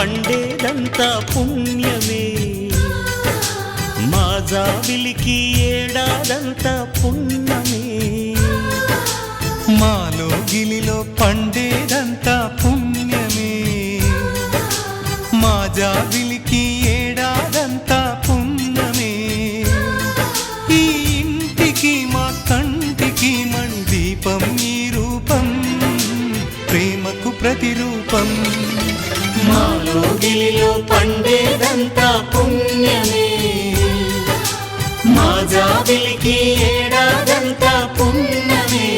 పండేదంతా పుణ్యమే, మా జాబిలికి ఏడాదంతా పుణ్యమే. మాలో గిలిలో పండేదంతా పుణ్యమే, మా జాబిలికి ఏడాదంతా పుణ్యమే. ఈ ఇంటికి మా కంటికి మణి దీపం ఈ రూపం, ప్రేమకు ప్రతిరూపం. మాలో గిలిలో పండేదంతా పుణ్యమే, మా జాబిలికి ఏడాదంతా పుణ్యమే.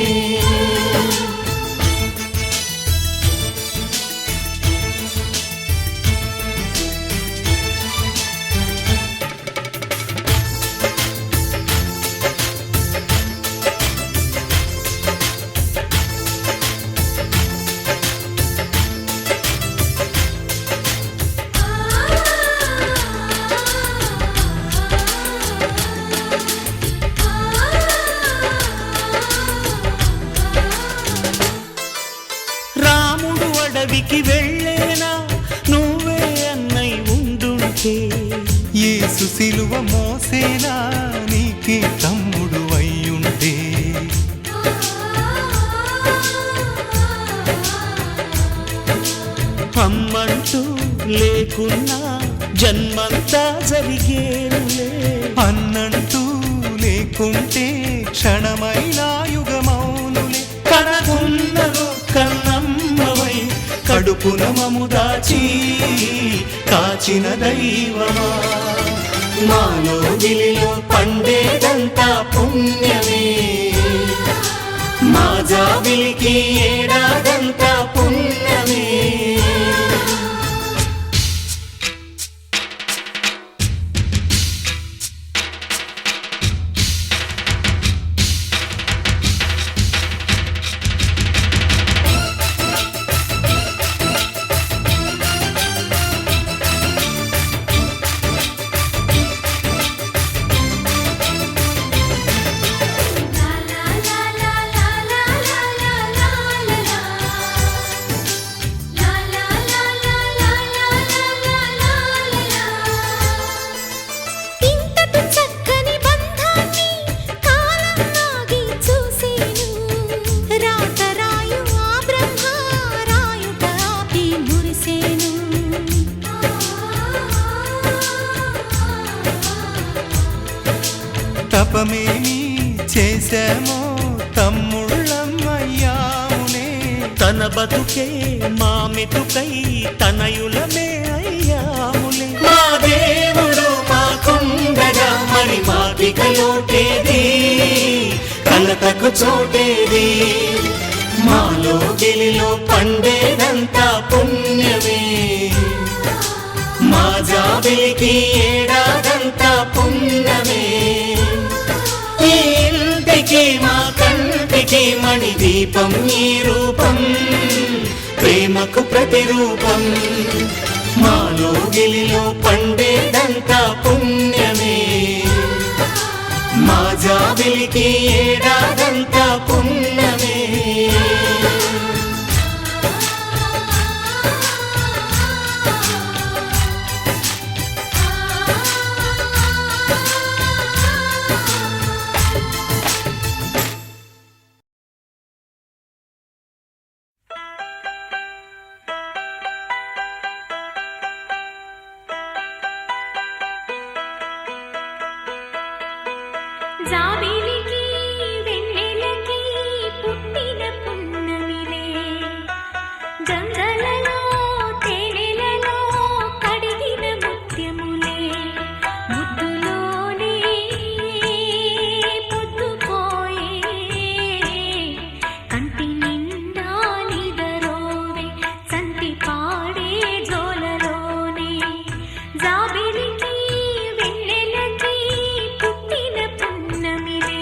అడవికి వెళ్ళేనా నువ్వే అన్నై ఉండుంటే, యేసు సిలువ మోసేనా నీకే తమ్ముడు అయ్యుంటే. అమ్మంటూ లేకున్నా జన్మంతా జరిగేనులే, అన్నంటూ లేకుంటే క్షణమైనా యుగమౌనులే. కనకున్నదో కన్నమ్మవై కడుపున మము దాచి కాచిన దైవమా, మాలో గిలిలో పండేదంతా పుణ్యమే, మా జాబిలికి ఏడాదంతా పుణ్యమే. తపమేమి చేశామో తమ్ముళ్ళమయ్యామునే, తన బతుకే మా మెతుకై తనయులమే అయ్యాములే. మా దేవుడు మాకుండగా మరి మాకిక లోటేది, కలతకు చోటేది. మాలో గిలిలో పండేదంతా పుణ్యమే, మా జాబిలికి ఏడాదంతా పుణ్యమే. ఈ ఇంటికి మా కంటికి మణి దీపం ఈ రూపం, ప్రేమకు ప్రతిరూపం. మాలో గిలిలో పండేదంతా పుణ్యమే, మా జాబిలికి ఏడాదంతా పుణ్యమే. జాబిలికి వెన్నెలకి పుట్టిన పున్నమిలే, గంగలలో తేనెలలో కడిగిన ముత్యములే, ముద్దులోనే పొద్దుపోయే కంటి నిండా నిదరోవే సంతి పాడే జోలలోనే. జాబిలికి వెన్నెలకి పుట్టిన పున్నమిలే,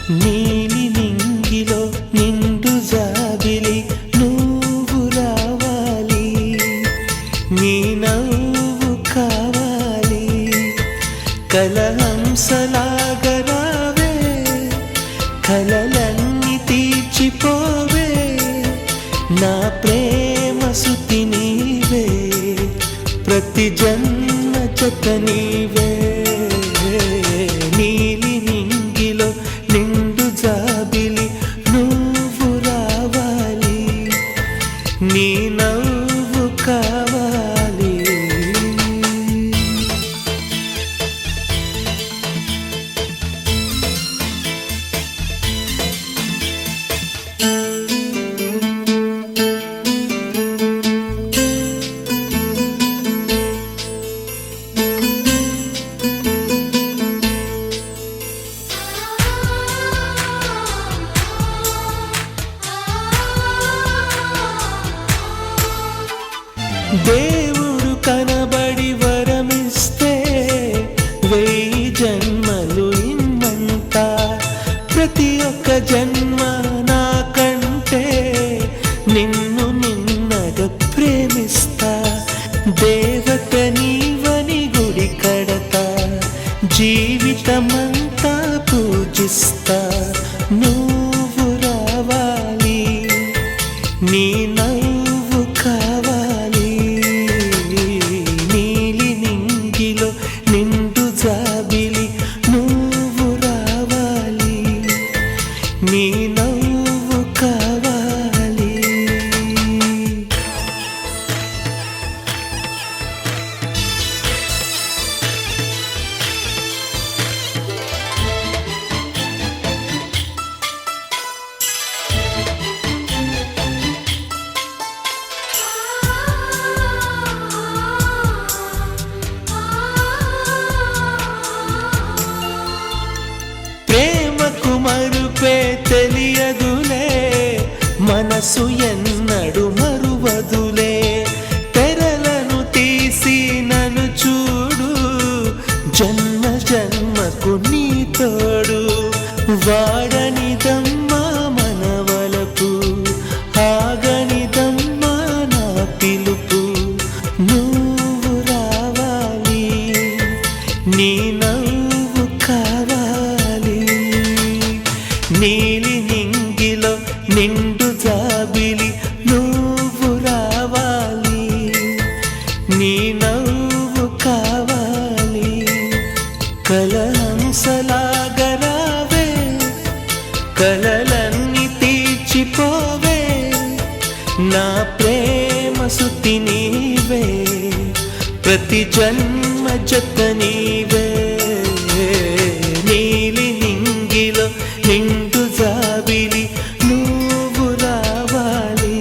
నీలి నింగిలో నిండు జాబిలి నువ్వు రావాలి, నీ నవ్వు కావాలి, కలహంసలాగా రావే, కలలన్నీ తీర్చిపోవే, నా ప్రేమ సుతి నీవే, ప్రతి జన్మ జత నీవే. నీలి నింగిలో నిండు జాబిలి నువ్వు రావాలి, నీ నవ్వు కావాలి. దేవుడు కనబడి వరమిస్తే 1000 జన్మలు ఇమ్మంట, ప్రతి ఒక్క జన్మ నాకంటే నిన్ను నిన్నగా ప్రేమిస్తా, దేవత నీవని గుడి కడతా, జీవితమంతా పూజిస్తా, నువ్వు రావాలి, నీ నవ్వు కావాలి. నీలి నింగిలో నిండు జాబిలి నువ్వు రావాలి, నీ నవ్వు కావాలి. ప్రేమకు మరుపే తెలియదులే, మనసు ఎన్నడు మరువదులే, తెరలను తీసి నన్ను చూడు, జన్మ జన్మకు నీ తోడు, వాడనిదమ్మా మనవలపు, ఆగనిదమ్మా నా పిలుపు, నువ్వు రావాలి, నీ నవ్వు కావాలి. నీలి నింగిలో నిండు జాబిలి నువ్వు రావాలి, నీ నవ్వు కావాలి, కలహంసలాగా రావే, కలలన్నీ తీర్చిపోవే, నా ప్రేమ సుతి నీవే, ప్రతి జన్మ జత నీవే. నీలి నింగిలో నిండు జాబిలి నువ్వు రావాలి,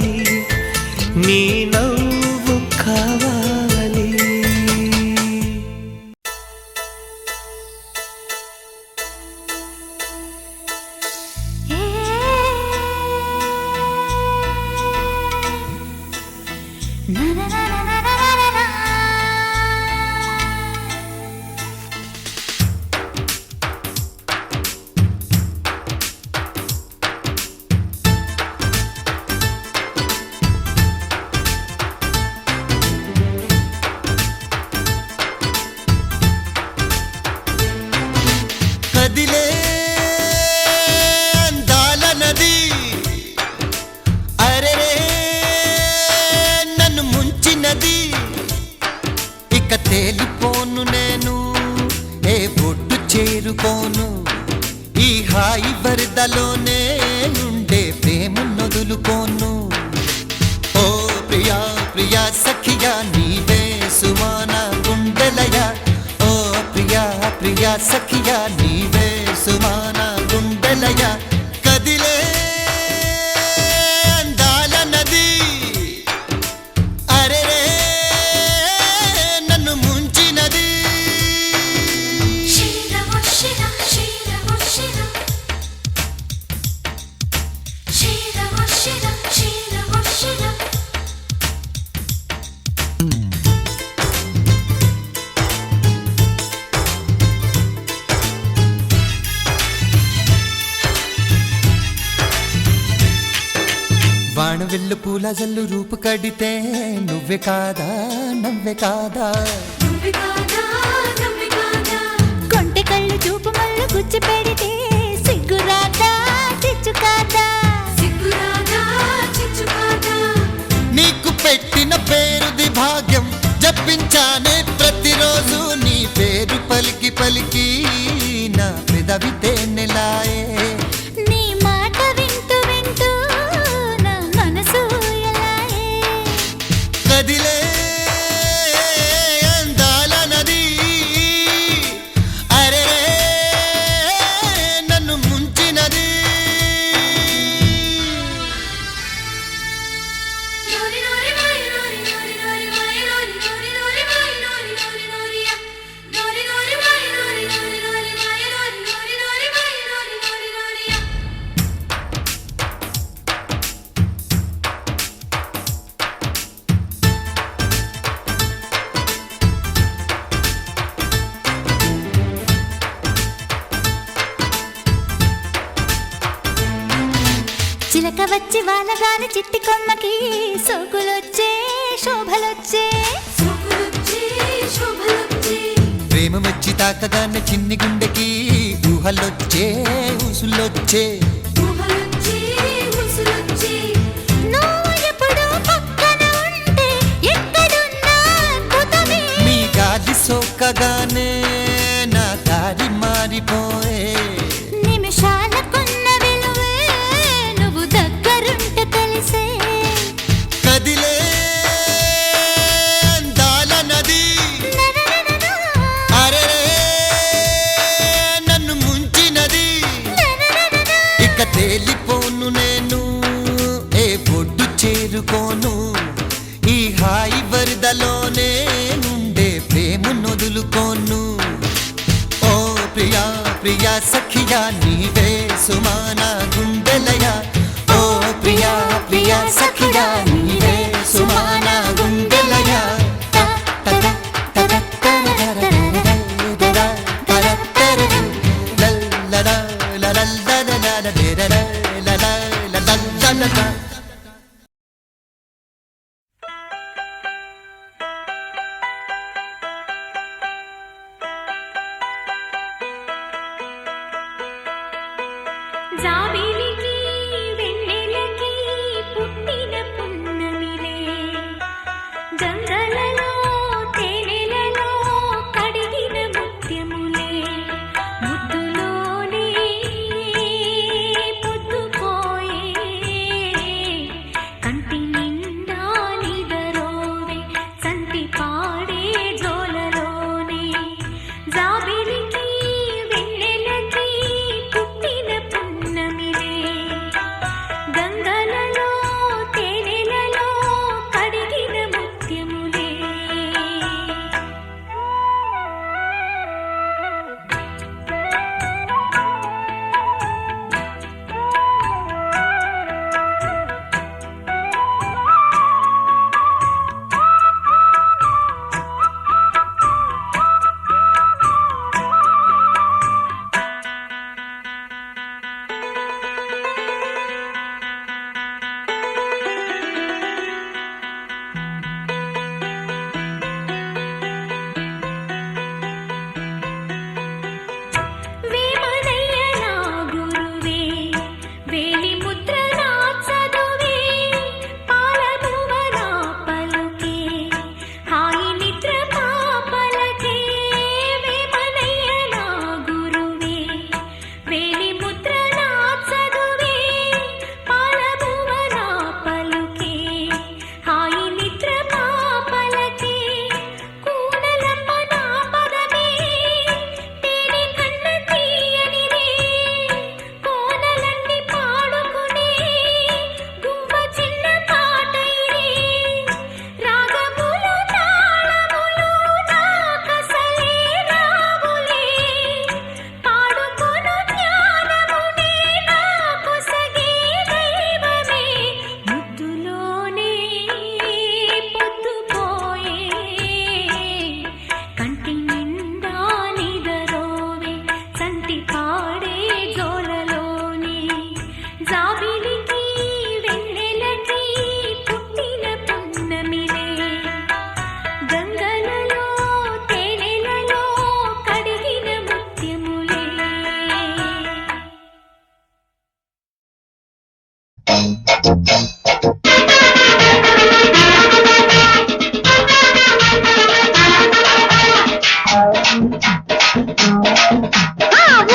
నీ నవ్వు కావాలి. కదిలే అందాల నది, అరెరే నన్ను ముంచినది, ఇక తేలిపోను నేను, ఏ ఒడ్డు చేరుకోను, ఈ హాయి వరదలోనే ఉండే ప్రేమ నొదులుకోను. ఓ ప్రియా ప్రియా సఖియా నీవే సుమాన గుండెలయ, ఓ ప్రియా ప్రియా సఖియా నీవే సుమాన గుండెలయ, కదిలే అందాల నది, అరెరే నన్ను ముంచినది. వెళ్ళు పూల జల్లు రూపు కడితే నువ్వే కాదా నవ్వే కాదా కొంటె కళ్ళు చూపు మళ్ళు గుచ్చి పెడితే సిగ్గురాదా చిచ్చుకాదా నీకు పెట్టిన పేరుది భాగ్యం జపించానే ప్రతిరోజు నీ పేరు పలికి పలికి నా పెదవి తేనెలాయే నీ మాట వింటూ వింటూ నా మనసు ఎలాయే కదిలే అందాల నది అరే నన్ను ముంచినది చిలక వచ్చి వానగాని చిట్టి కొమ్మకి సోకులొచ్చే శోభలొచ్చే ప్రేమ వచ్చి తాకగానే చిన్ని గుండెకి ఊహలొచ్చే ఊసులొచ్చే నువ్వు ఎప్పుడూ పక్కన ఉంటే ఎక్కడున్నా అద్భుతమే. నీ గాలి సోకగానే నా దారి మారిపోయే నిమిషాలకున్న విలువే నువ్వు దగ్గరుంటే తెలిసే కదిలే అందాల నది అరే నన్ను ముంచినది ఇక తేలిపోను నేను ఏ బొడ్డు చేరుకోను ఈ హాయి వరదలోనే ఉండే ప్రేమ నొదులుకోను ఓ ప్రియా ప్రియా సఖియా నీవే సుమానా గుండెలయ ఓ ప్రియా ప్రియా సఖియా నీవే సుమానా గుండెలయ జాబిలికి వెన్నెలకి పుట్టిన పున్నమిలే జంగలలో తేనెలలో కడిగిన ముత్యములే ముద్దులోనే పొద్దుపోయే కంటి నిండా నిదరోవే సంతి పాడే జోలలోనే జాబిలికి వెన్నెలకి పుట్టిన పున్నమిలే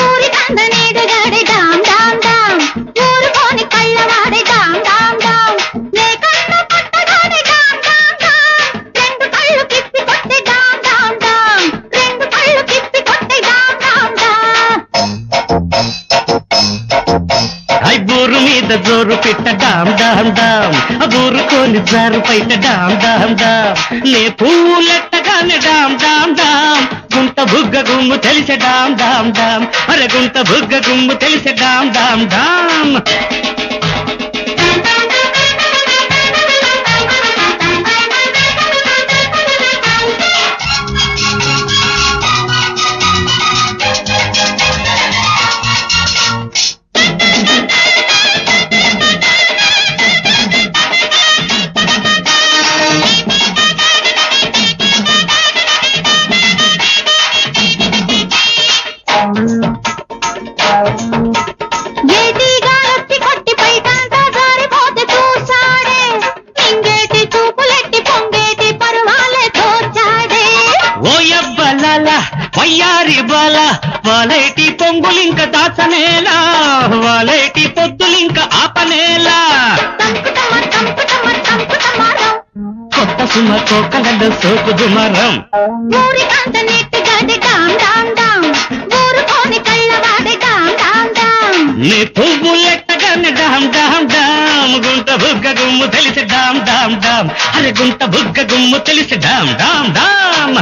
ఊరి కందనేడుగాడే డామ్ డామ్ డామ్ ఊరుకోని కళ్ళవాడే డామ్ డామ్ డామ్ నే కన్ను పట్టగానే డామ్ డామ్ డామ్ రెండు కళ్ళు తిప్పి కొట్టే డామ్ డామ్ డామ్ రెండు కళ్ళు తిప్పి కొట్టే డామ్ డామ్ డామ్ ఐ బూరు మీద జోరు పెట్ట డామ్ డామ్ డామ్ ఊరుకోని జారు పైట డామ్ డామ్ డామ్ నే పూలెట్టగానే డామ్ డామ్ డామ్ గుంట బుగ్గ గుమ్ము తెలిసే డామ్ డామ్ డామ్ అరే గుంట బుగ్గ గుమ్ము తెలిసే డామ్ డామ్ డామ్ ఏటిగా రొట్టి కొట్టి పైకంతా జారిపోతే చూశాడే ఇంగేటి చూపులెట్టి పొంగేటి పరువాలే తోచాడే ఓయబ్బలాల వయ్యారి బాల వాలేటి పొంగులింక దాచనేలా వాలేటి పొద్దులింక ఆపనేలా తంకుతమారం కొత్త సుమ కోకలలో సోకు దుమరం ఊరికంత నెట్టుగాడే డామ్ డామ్ డామ్ ఊరుకోని కళ్ళవాడే డామ్ డామ్ డామ్ నీ పువ్వులెట్టగానే డామ్ డామ్ డామ్ గుంట బుగ్గ గుమ్ము తెలిసి డామ్ డామ్ డామ్ అరే గుంట బుగ్గ గుమ్ము తెలిసి డామ్ డామ్ డామ్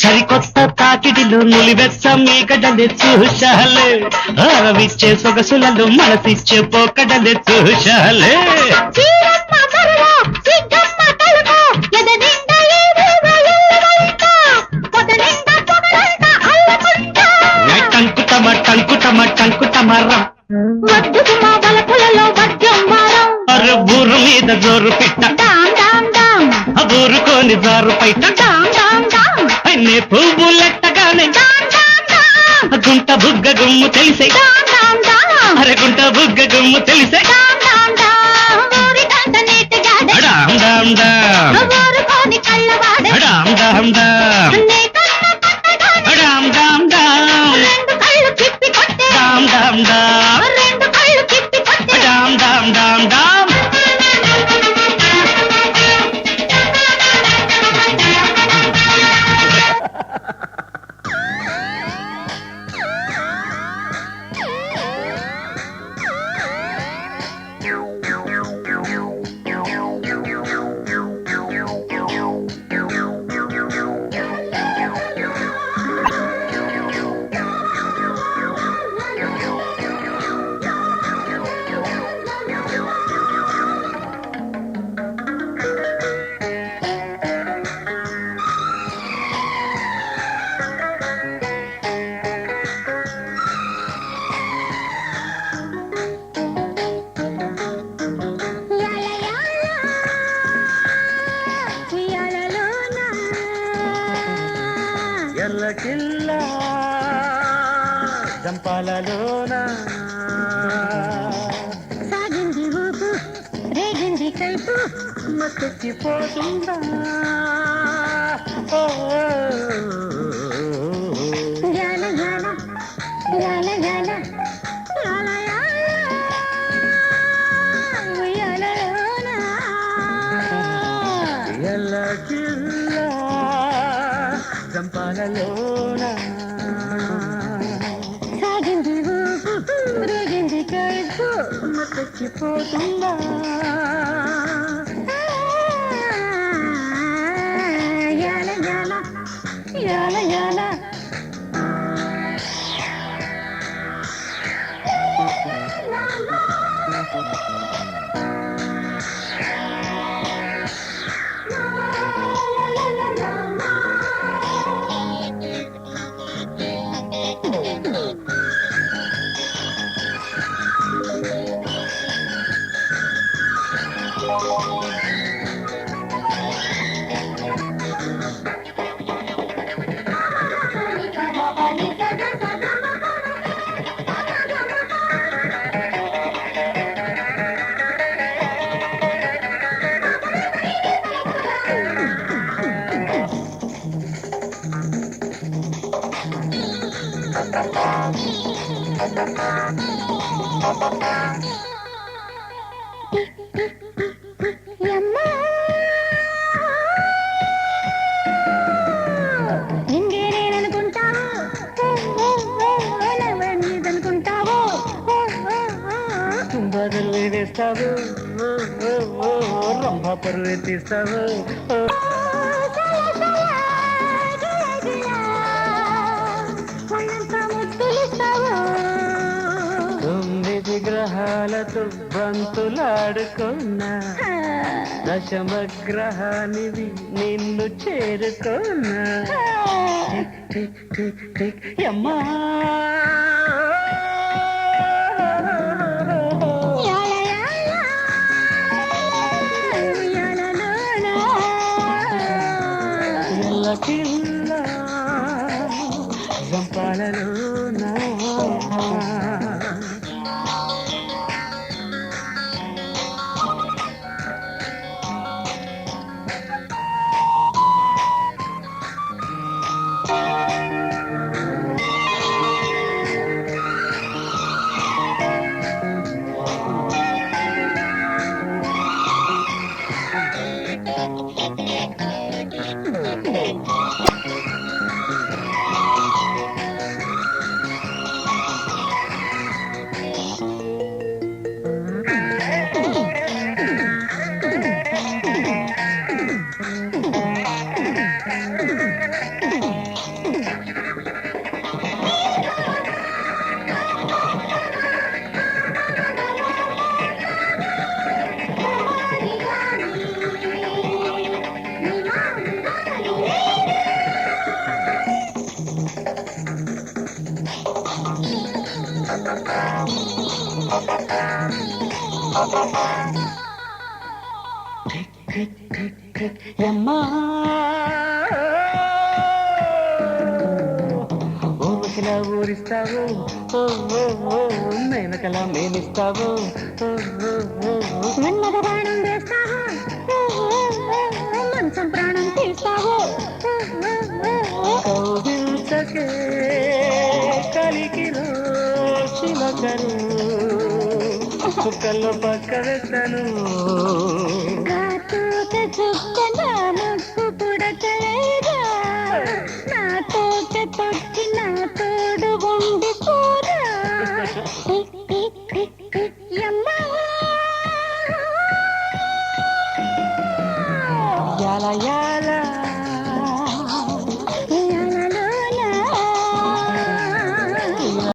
సరికొత్త తాకిడిలో నులివెచ్చ మీగడలే చూశాలే ఆరవిచ్చే సొగసులలో మనసిచ్చే పోకడలే చూశాలే చీరమ్మ కరులో సిగ్గమ్మ తలుపు ఎదనిండా ఏదేదో ఎల్లవంట పొదనిండా పొగలంట అల్లకుంటా టంకుటమర్రం వద్దుకు మా బలపులలో వద్యం వారం అరే బూరు మీద జోరు పిట్ట డామ్ డామ్ డామ్ ఊరుకోని జారు పైట డామ్ డామ్ డామ్ నే పువ్వులెట్టగానే డామ్ డామ్ డామ్ గుంట బుగ్గ గుమ్ము తెలిసే డామ్ డామ్ డామ్ అరే గుంట బుగ్గ గుమ్ము తెలిసే డామ్ డామ్ డామ్ ఊరికంత నెట్టుగాడే డామ్ డామ్ డామ్ ఊరుకోని కళ్ళవాడే డామ్ డామ్ డామ్ నే కన్ను పట్టగానే డామ్ డామ్ డామ్ రెండు కళ్ళు తిప్పి కొట్టే డామ్ డామ్ డామ్ రెండు కళ్ళు తిప్పి కొట్టే డామ్ డామ్ డామ్ డామ్ ఎల్లకిల్లా జంపాలలోన సాగింది ఊపు రేగింది కైపు మత్తెక్కిపోతుందా యాల యాల యాల యాల యాల ఉయ్యాలలోన ఎల్లకిల్లా జంపాలలోన సాగింది ఊపు రేగింది కైపు మత్తెక్కిపోతుందా యాల యాల యాల యాల యమ్మా నింగే నేననుకుంటావు నీదనుకుంటావు బదులు వేస్తావు రంభ పరువు తీస్తావు తొమ్మిది గ్రహాలతో బంతులాడుకున్నా దశమ గ్రహానివి నిన్ను చేరుకున్నా టిక్ టిక్ టిక్ యమ్మా కిల్ల జంపాలలోనా యమ్మా ఊరికిలా ఊరిస్తావు మేనకలా మేనిస్తావు మన్మద బాణం వేస్తావు మంచం ప్రాణం తీస్తావు కౌగిల్చకే కలికిలో చిలకరు కుక్కల్లో పక్క వేస్తాను కాతూక చుక్క నా ముక్కు పుడకలేదా నా తోక తొక్కి నా తోడు ఉండి పోరా యమ్మా యాల యాల